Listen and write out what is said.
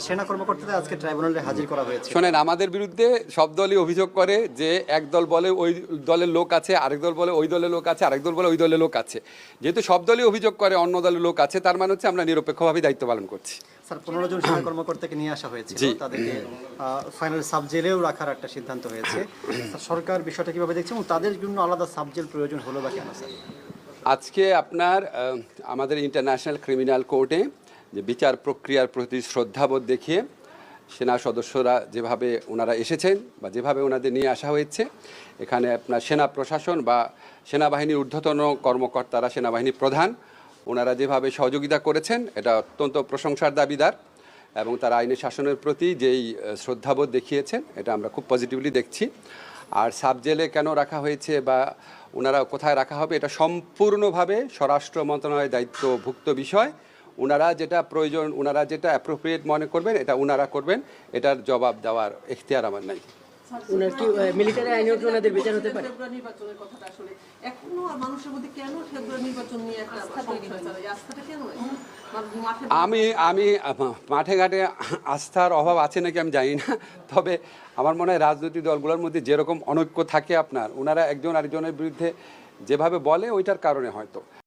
সেনা কর্মকর্তাদের আজকে ট্রাইব্যুনালে হাজির করা হয়েছে। শোনেন, আমাদের বিরুদ্ধে সব দলই অভিযোগ করে যে এক দল বলে ওই দলের লোক আছে, আরেক দল বলে ওই দলের লোক আছে, আরেক দল বলে ওই দলের লোক আছে। যেহেতু সব দলই অভিযোগ করে অন্য দলের লোক আছে, তার মানে হচ্ছে আমরা নিরপেক্ষভাবে দায়িত্ব পালন করছি। স্যার 15 জন সেনা কর্মকর্তাকে নিয়ে আসা হয়েছে, তাদেরকে ফাইনাল সাব জেলেও রাখার একটা সিদ্ধান্ত হয়েছে। সরকার বিষয়টা কিভাবে দেখছে এবং তাদের জন্য আলাদা সাব জেল প্রয়োজন হলো বা কেন স্যার? আজকে আপনার আমাদের ইন্টারন্যাশনাল ক্রিমিনাল কোর্টে যে বিচার প্রক্রিয়ার প্রতি শ্রদ্ধাবোধ দেখিয়ে সেনা সদস্যরা যেভাবে ওনারা এসেছেন বা যেভাবে ওনাদের নিয়ে আসা হয়েছে, এখানে আপনার সেনা প্রশাসন বা সেনাবাহিনীর ঊর্ধ্বতন কর্মকর্তারা, সেনাবাহিনী প্রধান, ওনারা যেভাবে সহযোগিতা করেছেন এটা অত্যন্ত প্রশংসার দাবিদার। এবং তারা আইনের শাসনের প্রতি যেই শ্রদ্ধাবোধ দেখিয়েছেন এটা আমরা খুব পজিটিভলি দেখছি। আর সাব জেলে কেন রাখা হয়েছে বা ওনারা কোথায় রাখা হবে এটা সম্পূর্ণভাবে স্বরাষ্ট্র মন্ত্রণালয়ের দায়িত্বভুক্ত বিষয়। ওনারা যেটা প্রয়োজন, ওনারা যেটা অ্যাপ্রোপ্রিয়েট মনে করবেন এটা ওনারা করবেন, এটার জবাব দেওয়ার এখতিয়ার আমার নাই। ওনার কি মিলিটারি আইনে ওনাদের বিচার হতে পারে? নির্বাচনের কথাটা আসলে এখনো মানুষের মধ্যে কেন ফেব্রুয়ারি নির্বাচন নিয়ে একটা আস্থাটা কেন আমি মাঠে ঘাটে আস্থার অভাব আছে নাকি আমি জানি না, তবে আমার মনে হয় রাজনৈতিক দলগুলোর মধ্যে যেরকম অনৈক্য থাকে আপনার, ওনারা একজন আরেকজনের বিরুদ্ধে যেভাবে বলে ওইটার কারণে হয়তো